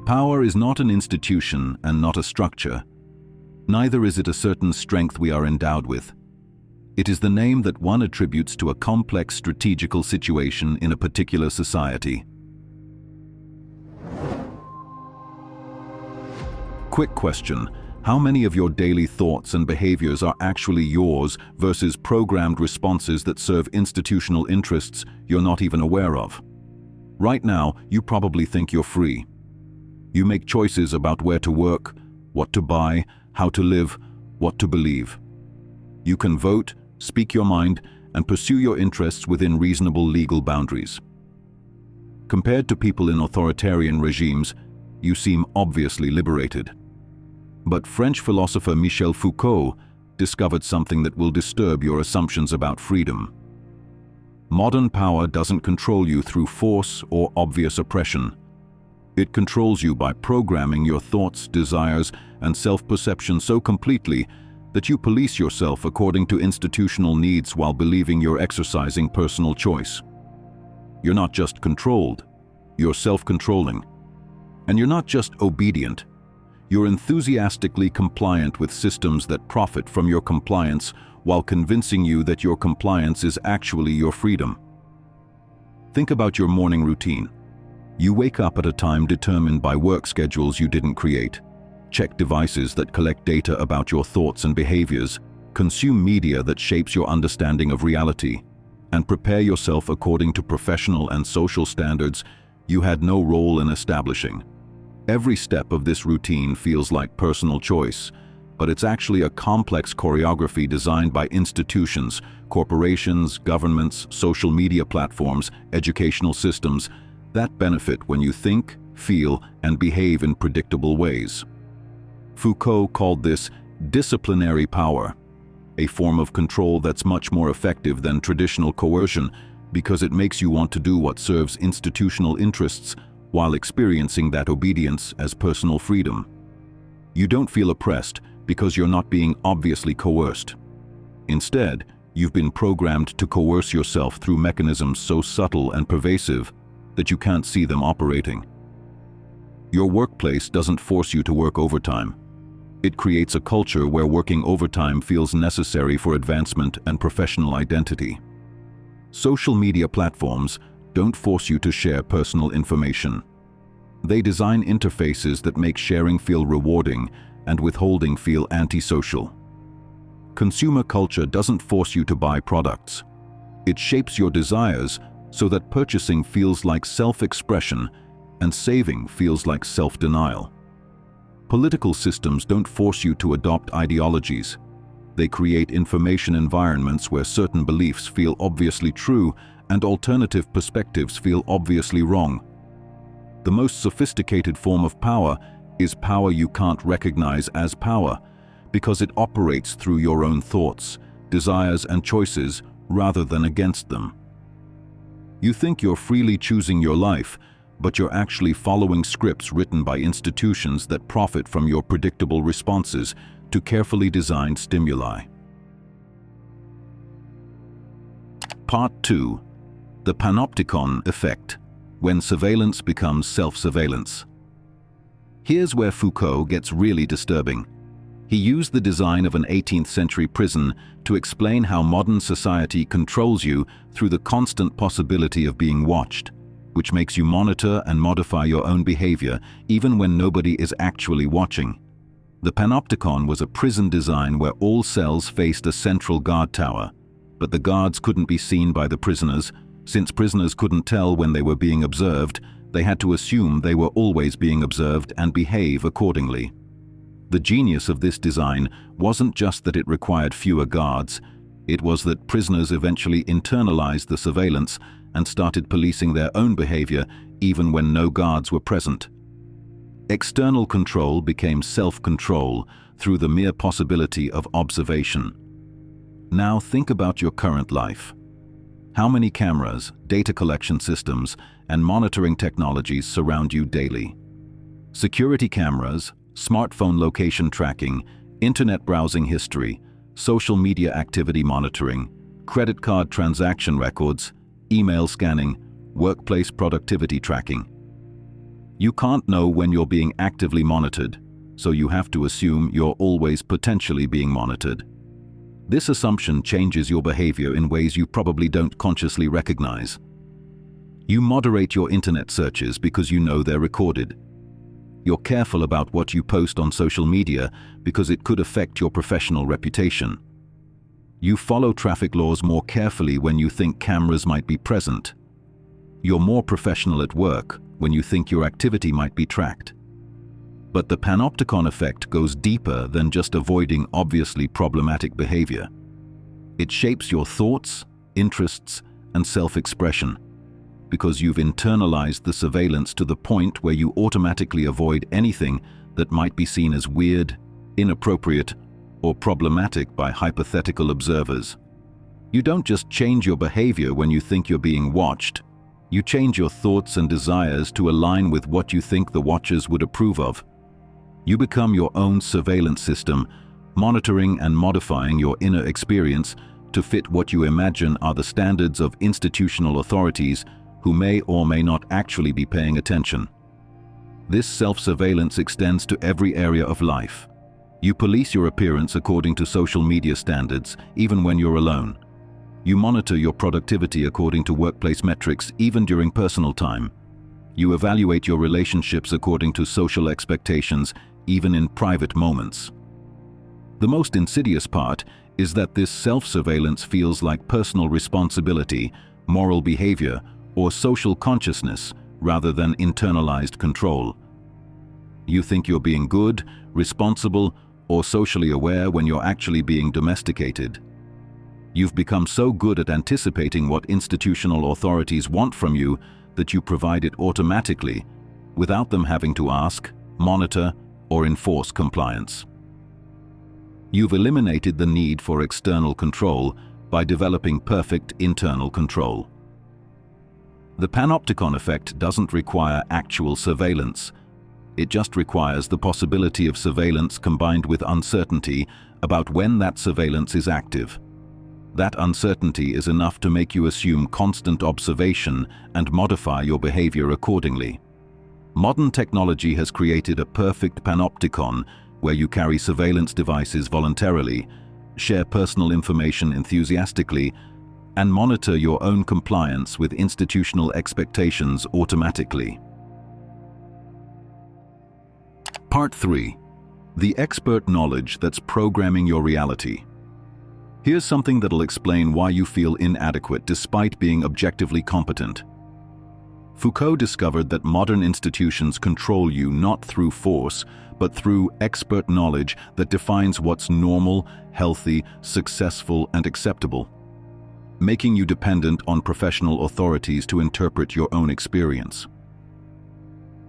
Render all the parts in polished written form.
Power is not an institution and not a structure. Neither is it a certain strength we are endowed with. It is the name that one attributes to a complex strategical situation in a particular society. Quick question: how many of your daily thoughts and behaviors are actually yours versus programmed responses that serve institutional interests you're not even aware of? Right now, you probably think you're free. You make choices about where to work, what to buy, how to live, what to believe. You can vote, speak your mind, and pursue your interests within reasonable legal boundaries. Compared to people in authoritarian regimes, you seem obviously liberated. But French philosopher Michel Foucault discovered something that will disturb your assumptions about freedom. Modern power doesn't control you through force or obvious oppression. It controls you by programming your thoughts, desires, and self-perception so completely that you police yourself according to institutional needs while believing you're exercising personal choice. You're not just controlled, you're self-controlling. And you're not just obedient, you're enthusiastically compliant with systems that profit from your compliance while convincing you that your compliance is actually your freedom. Think about your morning routine. You wake up at a time determined by work schedules you didn't create, check devices that collect data about your thoughts and behaviors, consume media that shapes your understanding of reality, and prepare yourself according to professional and social standards you had no role in establishing. Every step of this routine feels like personal choice, but it's actually a complex choreography designed by institutions, corporations, governments, social media platforms, educational systems that benefit when you think, feel, and behave in predictable ways. Foucault called this disciplinary power, a form of control that's much more effective than traditional coercion because it makes you want to do what serves institutional interests while experiencing that obedience as personal freedom. You don't feel oppressed because you're not being obviously coerced. Instead, you've been programmed to coerce yourself through mechanisms so subtle and pervasive that you can't see them operating. Your workplace doesn't force you to work overtime. It creates a culture where working overtime feels necessary for advancement and professional identity. Social media platforms don't force you to share personal information. They design interfaces that make sharing feel rewarding and withholding feel antisocial. Consumer culture doesn't force you to buy products. It shapes your desires so that purchasing feels like self-expression and saving feels like self-denial. Political systems don't force you to adopt ideologies. They create information environments where certain beliefs feel obviously true and alternative perspectives feel obviously wrong. The most sophisticated form of power is power you can't recognize as power because it operates through your own thoughts, desires, and choices rather than against them. You think you're freely choosing your life, but you're actually following scripts written by institutions that profit from your predictable responses to carefully designed stimuli. Part 2. The Panopticon effect, when surveillance becomes self-surveillance. Here's where Foucault gets really disturbing. He used the design of an 18th century prison to explain how modern society controls you through the constant possibility of being watched, which makes you monitor and modify your own behavior even when nobody is actually watching. The Panopticon was a prison design where all cells faced a central guard tower, but the guards couldn't be seen by the prisoners. Since prisoners couldn't tell when they were being observed, they had to assume they were always being observed and behave accordingly. The genius of this design wasn't just that it required fewer guards, it was that prisoners eventually internalized the surveillance and started policing their own behavior even when no guards were present. External control became self-control through the mere possibility of observation. Now think about your current life. How many cameras, data collection systems, and monitoring technologies surround you daily? Security cameras, smartphone location tracking, internet browsing history, social media activity monitoring, credit card transaction records, email scanning, workplace productivity tracking. You can't know when you're being actively monitored, so you have to assume you're always potentially being monitored. This assumption changes your behavior in ways you probably don't consciously recognize. You moderate your internet searches because you know they're recorded. You're careful about what you post on social media because it could affect your professional reputation. You follow traffic laws more carefully when you think cameras might be present. You're more professional at work when you think your activity might be tracked. But the Panopticon effect goes deeper than just avoiding obviously problematic behavior. It shapes your thoughts, interests, and self-expression, because you've internalized the surveillance to the point where you automatically avoid anything that might be seen as weird, inappropriate, or problematic by hypothetical observers. You don't just change your behavior when you think you're being watched. You change your thoughts and desires to align with what you think the watchers would approve of. You become your own surveillance system, monitoring and modifying your inner experience to fit what you imagine are the standards of institutional authorities who may or may not actually be paying attention. This self-surveillance extends to every area of life. You police your appearance according to social media standards, even when you're alone. You monitor your productivity according to workplace metrics, even during personal time. You evaluate your relationships according to social expectations, even in private moments. The most insidious part is that this self-surveillance feels like personal responsibility, moral behavior, or social consciousness rather than internalized control. You think you're being good, responsible, or socially aware when you're actually being domesticated. You've become so good at anticipating what institutional authorities want from you that you provide it automatically, without them having to ask, monitor, or enforce compliance. You've eliminated the need for external control by developing perfect internal control. The Panopticon effect doesn't require actual surveillance. It just requires the possibility of surveillance combined with uncertainty about when that surveillance is active. That uncertainty is enough to make you assume constant observation and modify your behavior accordingly. Modern technology has created a perfect panopticon where you carry surveillance devices voluntarily, share personal information enthusiastically, and monitor your own compliance with institutional expectations automatically. Part 3. The expert knowledge that's programming your reality. Here's something that'll explain why you feel inadequate despite being objectively competent. Foucault discovered that modern institutions control you not through force, but through expert knowledge that defines what's normal, healthy, successful, and acceptable, making you dependent on professional authorities to interpret your own experience.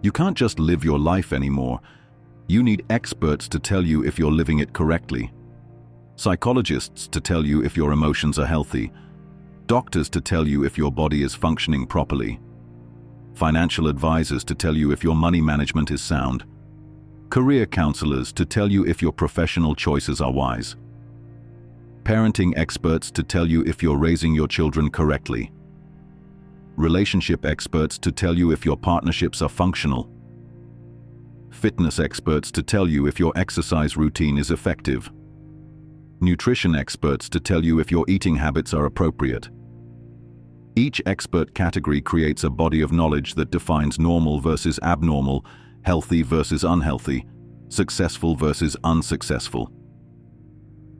You can't just live your life anymore. You need experts to tell you if you're living it correctly. Psychologists to tell you if your emotions are healthy. Doctors to tell you if your body is functioning properly. Financial advisors to tell you if your money management is sound. Career counselors to tell you if your professional choices are wise. Parenting experts to tell you if you're raising your children correctly. Relationship experts to tell you if your partnerships are functional. Fitness experts to tell you if your exercise routine is effective. Nutrition experts to tell you if your eating habits are appropriate. Each expert category creates a body of knowledge that defines normal versus abnormal, healthy versus unhealthy, successful versus unsuccessful.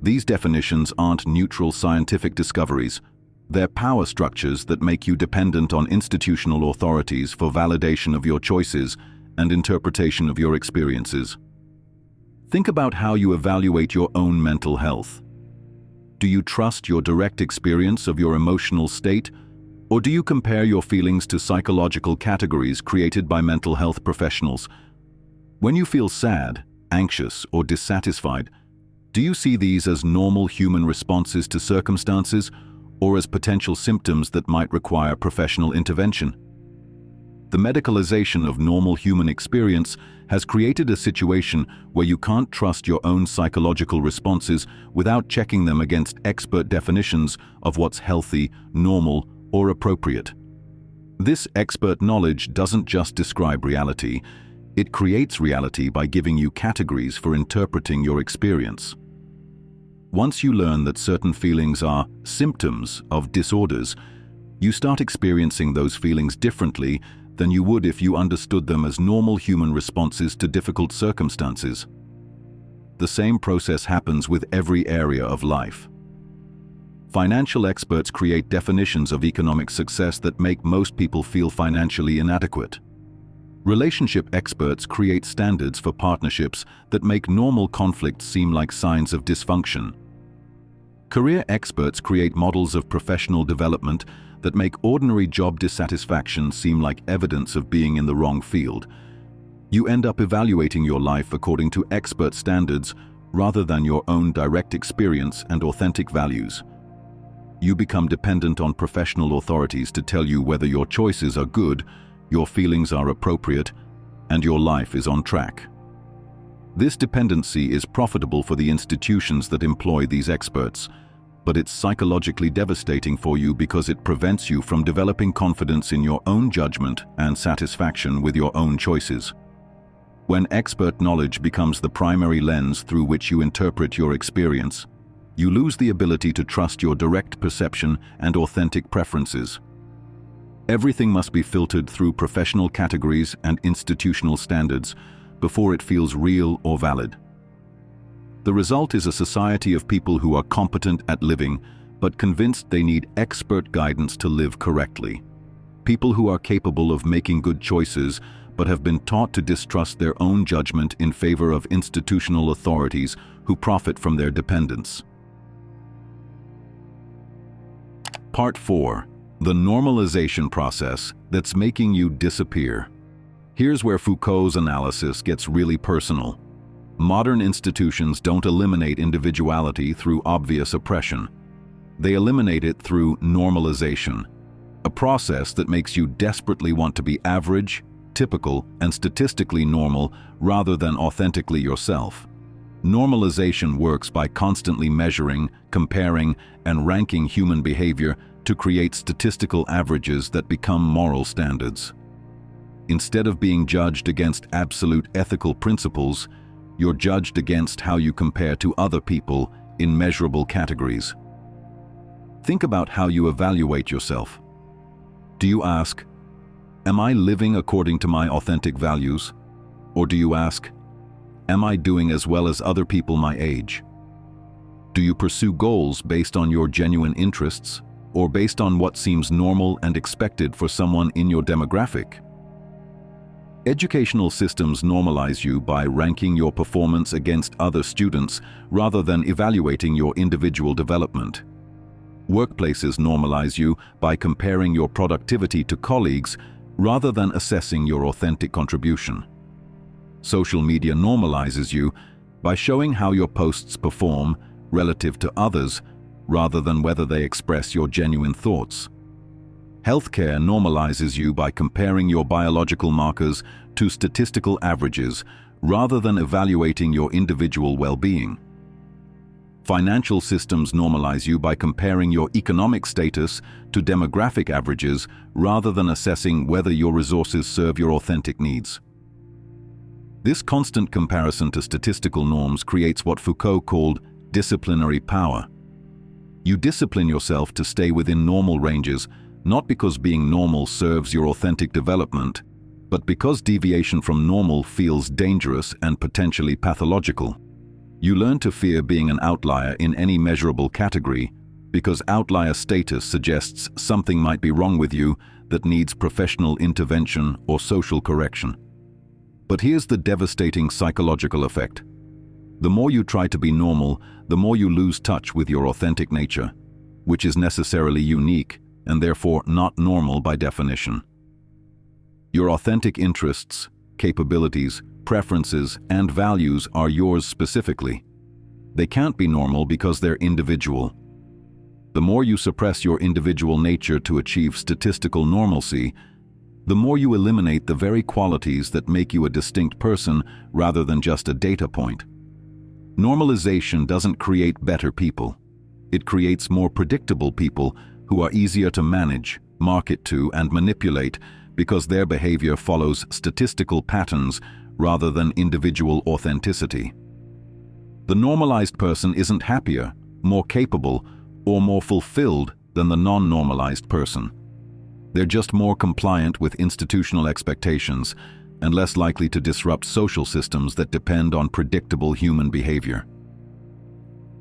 These definitions aren't neutral scientific discoveries. They're power structures that make you dependent on institutional authorities for validation of your choices and interpretation of your experiences. Think about how you evaluate your own mental health. Do you trust your direct experience of your emotional state, or do you compare your feelings to psychological categories created by mental health professionals? When you feel sad, anxious, or dissatisfied, do you see these as normal human responses to circumstances, or as potential symptoms that might require professional intervention? The medicalization of normal human experience has created a situation where you can't trust your own psychological responses without checking them against expert definitions of what's healthy, normal, or appropriate. This expert knowledge doesn't just describe reality, it creates reality by giving you categories for interpreting your experience. Once you learn that certain feelings are symptoms of disorders, you start experiencing those feelings differently than you would if you understood them as normal human responses to difficult circumstances. The same process happens with every area of life. Financial experts create definitions of economic success that make most people feel financially inadequate. Relationship experts create standards for partnerships that make normal conflicts seem like signs of dysfunction. Career experts create models of professional development that make ordinary job dissatisfaction seem like evidence of being in the wrong field. You end up evaluating your life according to expert standards rather than your own direct experience and authentic values. You become dependent on professional authorities to tell you whether your choices are good, your feelings are appropriate, and your life is on track. This dependency is profitable for the institutions that employ these experts, but it's psychologically devastating for you because it prevents you from developing confidence in your own judgment and satisfaction with your own choices. When expert knowledge becomes the primary lens through which you interpret your experience, you lose the ability to trust your direct perception and authentic preferences. Everything must be filtered through professional categories and institutional standards before it feels real or valid. The result is a society of people who are competent at living, but convinced they need expert guidance to live correctly. People who are capable of making good choices, but have been taught to distrust their own judgment in favor of institutional authorities who profit from their dependence. Part 4. The normalization process that's making you disappear. Here's where Foucault's analysis gets really personal. Modern institutions don't eliminate individuality through obvious oppression. They eliminate it through normalization, a process that makes you desperately want to be average, typical, and statistically normal rather than authentically yourself. Normalization works by constantly measuring, comparing, and ranking human behavior to create statistical averages that become moral standards. Instead of being judged against absolute ethical principles, you're judged against how you compare to other people in measurable categories. Think about how you evaluate yourself. Do you ask, "Am I living according to my authentic values?" Or do you ask, "Am I doing as well as other people my age?" Do you pursue goals based on your genuine interests, or based on what seems normal and expected for someone in your demographic? Educational systems normalize you by ranking your performance against other students rather than evaluating your individual development. Workplaces normalize you by comparing your productivity to colleagues rather than assessing your authentic contribution. Social media normalizes you by showing how your posts perform relative to others rather than whether they express your genuine thoughts. Healthcare normalizes you by comparing your biological markers to statistical averages rather than evaluating your individual well-being. Financial systems normalize you by comparing your economic status to demographic averages rather than assessing whether your resources serve your authentic needs. This constant comparison to statistical norms creates what Foucault called disciplinary power. You discipline yourself to stay within normal ranges, not because being normal serves your authentic development, but because deviation from normal feels dangerous and potentially pathological. You learn to fear being an outlier in any measurable category because outlier status suggests something might be wrong with you that needs professional intervention or social correction. But here's the devastating psychological effect. The more you try to be normal, the more you lose touch with your authentic nature, which is necessarily unique and therefore not normal by definition. Your authentic interests, capabilities, preferences, and values are yours specifically. They can't be normal because they're individual. The more you suppress your individual nature to achieve statistical normalcy, the more you eliminate the very qualities that make you a distinct person rather than just a data point. Normalization doesn't create better people. It creates more predictable people who are easier to manage, market to, and manipulate because their behavior follows statistical patterns rather than individual authenticity. The normalized person isn't happier, more capable, or more fulfilled than the non-normalized person. They're just more compliant with institutional expectations and less likely to disrupt social systems that depend on predictable human behavior.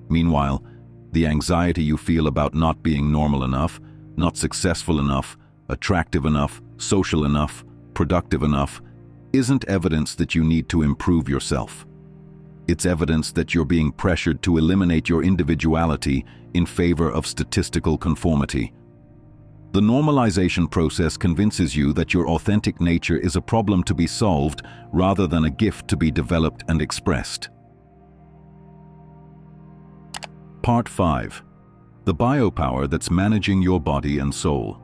Meanwhile, the anxiety you feel about not being normal enough, not successful enough, attractive enough, social enough, productive enough, isn't evidence that you need to improve yourself. It's evidence that you're being pressured to eliminate your individuality in favor of statistical conformity. The normalization process convinces you that your authentic nature is a problem to be solved rather than a gift to be developed and expressed. Part 5. The biopower that's managing your body and soul.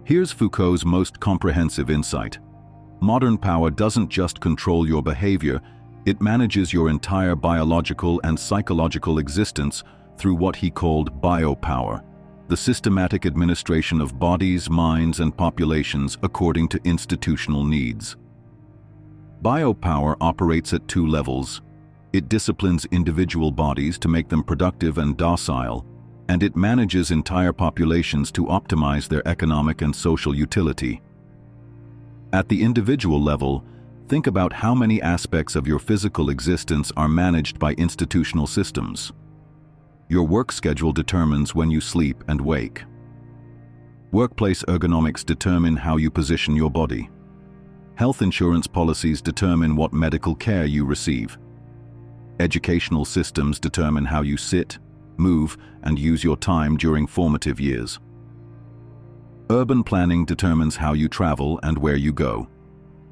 Here's Foucault's most comprehensive insight. Modern power doesn't just control your behavior, it manages your entire biological and psychological existence through what he called biopower, the systematic administration of bodies, minds, and populations according to institutional needs. Biopower operates at two levels. It disciplines individual bodies to make them productive and docile, and it manages entire populations to optimize their economic and social utility. At the individual level, think about how many aspects of your physical existence are managed by institutional systems. Your work schedule determines when you sleep and wake. Workplace ergonomics determine how you position your body. Health insurance policies determine what medical care you receive. Educational systems determine how you sit, move, and use your time during formative years. Urban planning determines how you travel and where you go.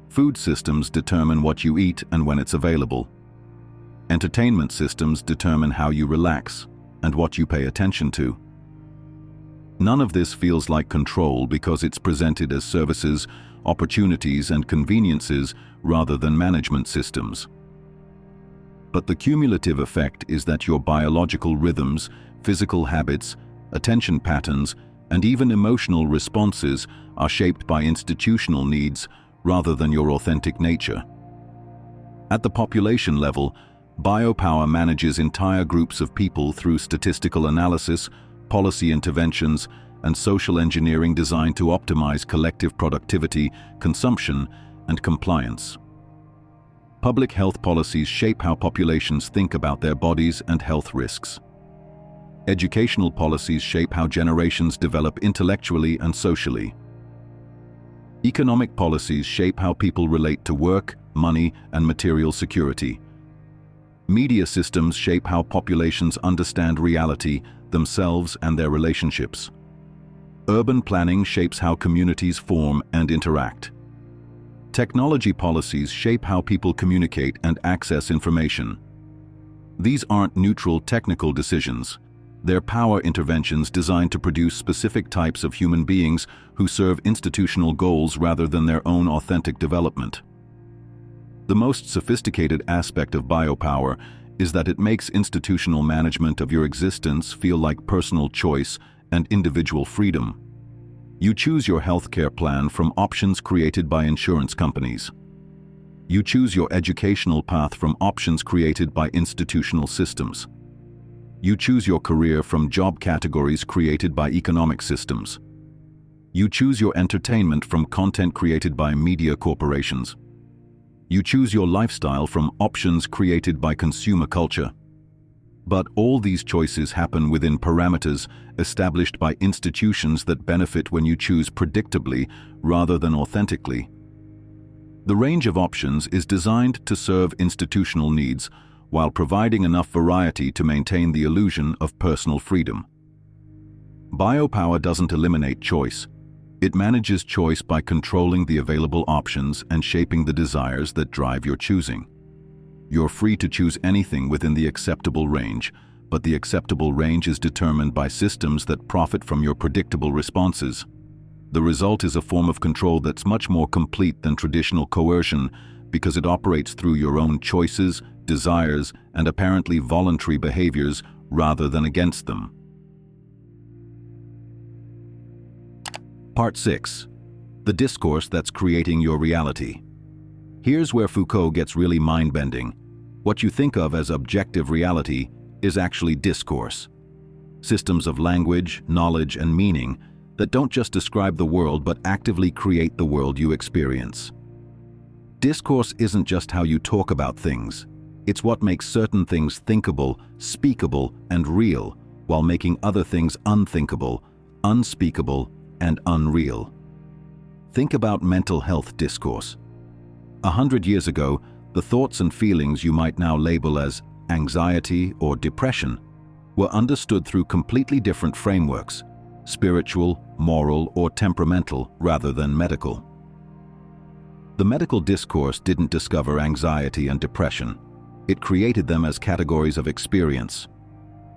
Food systems determine what you eat and when it's available. Entertainment systems determine how you relax and what you pay attention to. None of this feels like control because it's presented as services, opportunities, and conveniences rather than management systems. But the cumulative effect is that your biological rhythms, physical habits, attention patterns, and even emotional responses are shaped by institutional needs rather than your authentic nature. At the population level, biopower manages entire groups of people through statistical analysis, policy interventions, and social engineering designed to optimize collective productivity, consumption, and compliance. Public health policies shape how populations think about their bodies and health risks. Educational policies shape how generations develop intellectually and socially. Economic policies shape how people relate to work, money, and material security. Media systems shape how populations understand reality, themselves, and their relationships. Urban planning shapes how communities form and interact. Technology policies shape how people communicate and access information. These aren't neutral technical decisions. They're power interventions designed to produce specific types of human beings who serve institutional goals rather than their own authentic development. The most sophisticated aspect of biopower is that it makes institutional management of your existence feel like personal choice and individual freedom. You choose your healthcare plan from options created by insurance companies. You choose your educational path from options created by institutional systems. You choose your career from job categories created by economic systems. You choose your entertainment from content created by media corporations. You choose your lifestyle from options created by consumer culture. But all these choices happen within parameters established by institutions that benefit when you choose predictably rather than authentically. The range of options is designed to serve institutional needs while providing enough variety to maintain the illusion of personal freedom. Biopower doesn't eliminate choice. It manages choice by controlling the available options and shaping the desires that drive your choosing. You're free to choose anything within the acceptable range, but the acceptable range is determined by systems that profit from your predictable responses. The result is a form of control that's much more complete than traditional coercion because it operates through your own choices, desires, and apparently voluntary behaviors rather than against them. Part 6. The discourse that's creating your reality. Here's where Foucault gets really mind-bending. What you think of as objective reality is actually discourse. Systems of language, knowledge, and meaning that don't just describe the world but actively create the world you experience. Discourse isn't just how you talk about things. It's what makes certain things thinkable, speakable, and real, while making other things unthinkable, unspeakable, and unreal. Think about mental health discourse. 100 years ago, the thoughts and feelings you might now label as anxiety or depression were understood through completely different frameworks, spiritual, moral, or temperamental rather than medical. The medical discourse didn't discover anxiety and depression. It created them as categories of experience.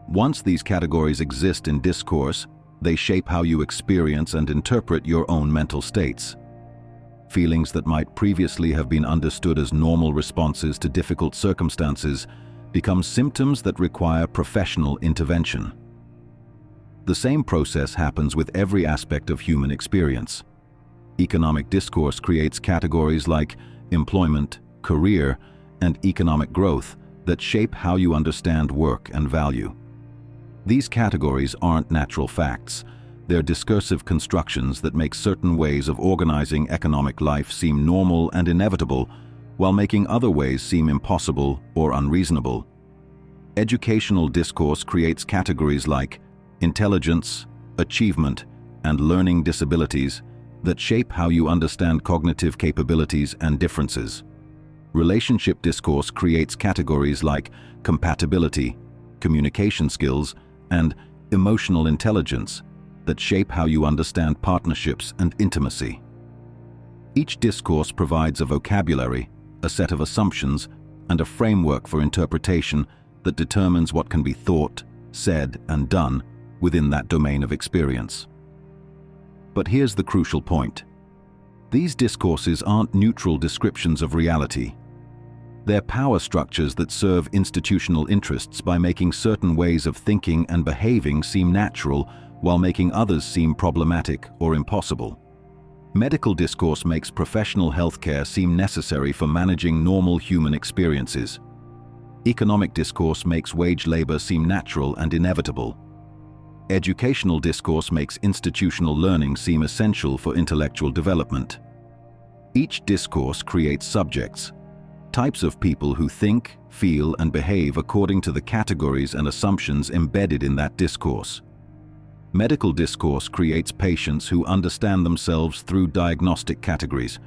Once these categories exist in discourse, they shape how you experience and interpret your own mental states. Feelings that might previously have been understood as normal responses to difficult circumstances become symptoms that require professional intervention. The same process happens with every aspect of human experience. Economic discourse creates categories like employment, career, and economic growth that shape how you understand work and value. These categories aren't natural facts. They're discursive constructions that make certain ways of organizing economic life seem normal and inevitable, while making other ways seem impossible or unreasonable. Educational discourse creates categories like intelligence, achievement, and learning disabilities that shape how you understand cognitive capabilities and differences. Relationship discourse creates categories like compatibility, communication skills, and emotional intelligence that shape how you understand partnerships and intimacy. Each discourse provides a vocabulary, a set of assumptions, and a framework for interpretation that determines what can be thought, said, and done within that domain of experience. But here's the crucial point. These discourses aren't neutral descriptions of reality. They're power structures that serve institutional interests by making certain ways of thinking and behaving seem natural while making others seem problematic or impossible. Medical discourse makes professional healthcare seem necessary for managing normal human experiences. Economic discourse makes wage labor seem natural and inevitable. Educational discourse makes institutional learning seem essential for intellectual development. Each discourse creates subjects, types of people who think, feel, and behave according to the categories and assumptions embedded in that discourse. Medical discourse creates patients who understand themselves through diagnostic categories.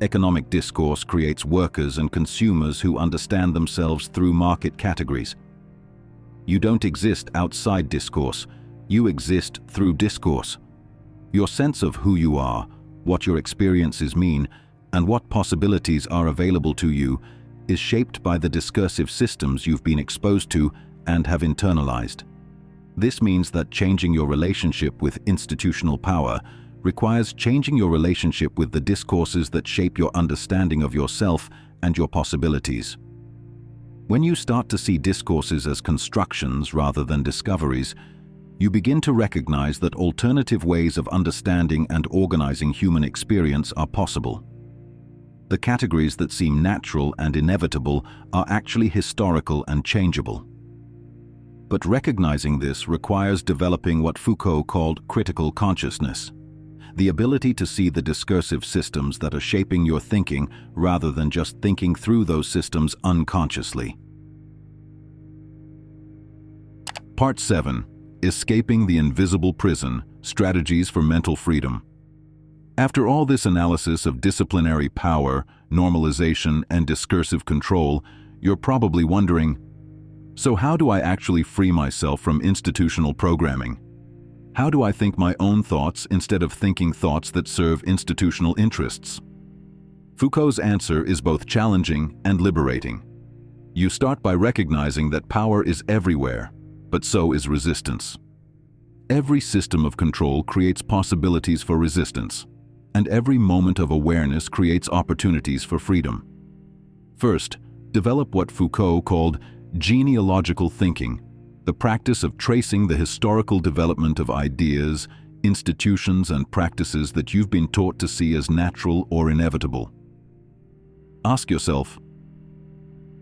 Economic discourse creates workers and consumers who understand themselves through market categories. You don't exist outside discourse. You exist through discourse. Your sense of who you are, what your experiences mean, and what possibilities are available to you is shaped by the discursive systems you've been exposed to and have internalized. This means that changing your relationship with institutional power requires changing your relationship with the discourses that shape your understanding of yourself and your possibilities. When you start to see discourses as constructions rather than discoveries, you begin to recognize that alternative ways of understanding and organizing human experience are possible. The categories that seem natural and inevitable are actually historical and changeable. But recognizing this requires developing what Foucault called critical consciousness, the ability to see the discursive systems that are shaping your thinking rather than just thinking through those systems unconsciously. Part 7. Escaping the Invisible Prison: Strategies for Mental Freedom. After all this analysis of disciplinary power, normalization, and discursive control, you're probably wondering, so how do I actually free myself from institutional programming? How do I think my own thoughts instead of thinking thoughts that serve institutional interests? Foucault's answer is both challenging and liberating. You start by recognizing that power is everywhere, but so is resistance. Every system of control creates possibilities for resistance, and every moment of awareness creates opportunities for freedom. First, develop what Foucault called genealogical thinking, the practice of tracing the historical development of ideas, institutions and practices that you've been taught to see as natural or inevitable. Ask yourself,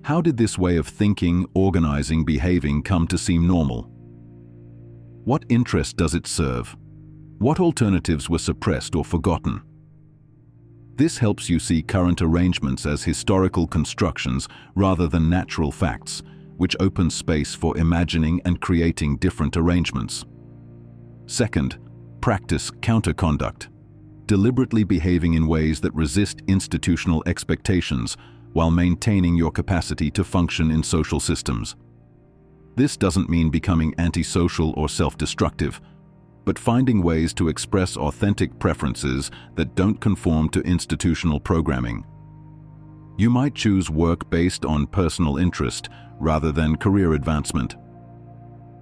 how did this way of thinking, organizing, behaving come to seem normal? What interest does it serve? What alternatives were suppressed or forgotten? This helps you see current arrangements as historical constructions rather than natural facts, which opens space for imagining and creating different arrangements. Second, practice counterconduct, deliberately behaving in ways that resist institutional expectations while maintaining your capacity to function in social systems. This doesn't mean becoming antisocial or self-destructive, but finding ways to express authentic preferences that don't conform to institutional programming. You might choose work based on personal interest rather than career advancement.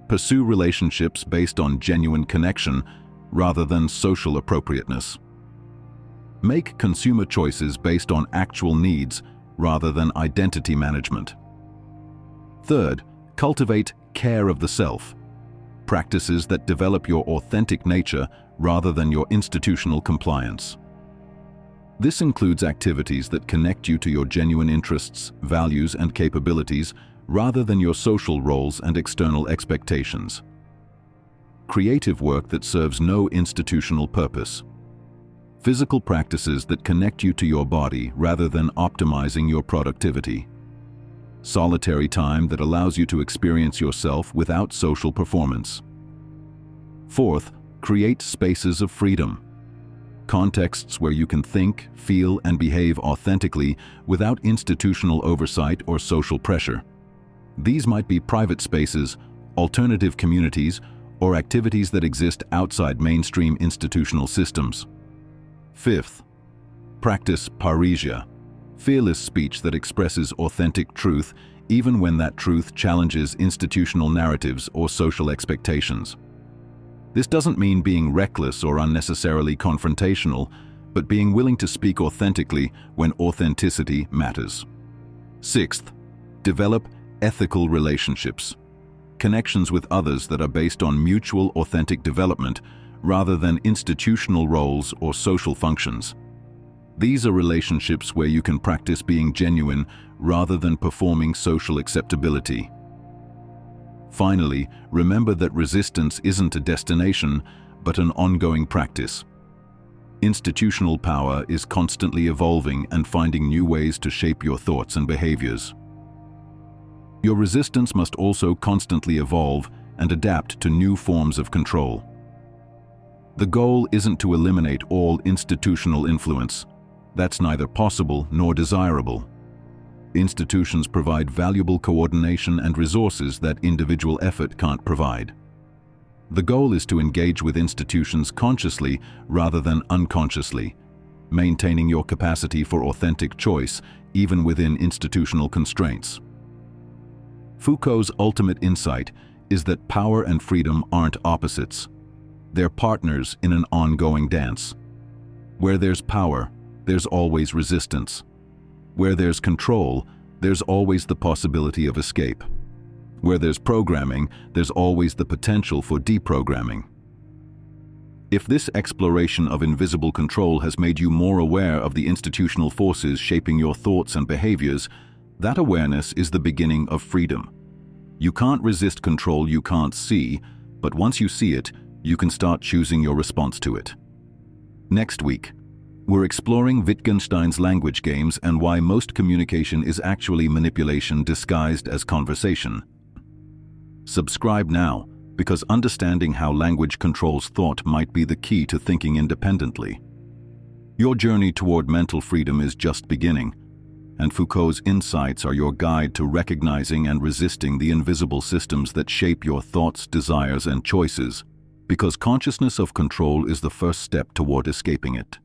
Pursue relationships based on genuine connection rather than social appropriateness. Make consumer choices based on actual needs rather than identity management. Third, cultivate care of the self. Practices that develop your authentic nature rather than your institutional compliance. This includes activities that connect you to your genuine interests, values, and capabilities rather than your social roles and external expectations. Creative work that serves no institutional purpose. Physical practices that connect you to your body rather than optimizing your productivity. Solitary time that allows you to experience yourself without social performance. Fourth, create spaces of freedom. Contexts where you can think, feel, and behave authentically without institutional oversight or social pressure. These might be private spaces, alternative communities, or activities that exist outside mainstream institutional systems. Fifth, practice parrhesia. Fearless speech that expresses authentic truth even when that truth challenges institutional narratives or social expectations. This doesn't mean being reckless or unnecessarily confrontational, but being willing to speak authentically when authenticity matters. Sixth, develop ethical relationships. Connections with others that are based on mutual authentic development rather than institutional roles or social functions. These are relationships where you can practice being genuine rather than performing social acceptability. Finally, remember that resistance isn't a destination, but an ongoing practice. Institutional power is constantly evolving and finding new ways to shape your thoughts and behaviors. Your resistance must also constantly evolve and adapt to new forms of control. The goal isn't to eliminate all institutional influence. That's neither possible nor desirable. Institutions provide valuable coordination and resources that individual effort can't provide. The goal is to engage with institutions consciously rather than unconsciously, maintaining your capacity for authentic choice even within institutional constraints. Foucault's ultimate insight is that power and freedom aren't opposites. They're partners in an ongoing dance. Where there's power, there's always resistance. Where there's control, there's always the possibility of escape. Where there's programming, there's always the potential for deprogramming. If this exploration of invisible control has made you more aware of the institutional forces shaping your thoughts and behaviors, that awareness is the beginning of freedom. You can't resist control you can't see, but once you see it, you can start choosing your response to it. Next week, we're exploring Wittgenstein's language games and why most communication is actually manipulation disguised as conversation. Subscribe now, because understanding how language controls thought might be the key to thinking independently. Your journey toward mental freedom is just beginning, and Foucault's insights are your guide to recognizing and resisting the invisible systems that shape your thoughts, desires, and choices, because consciousness of control is the first step toward escaping it.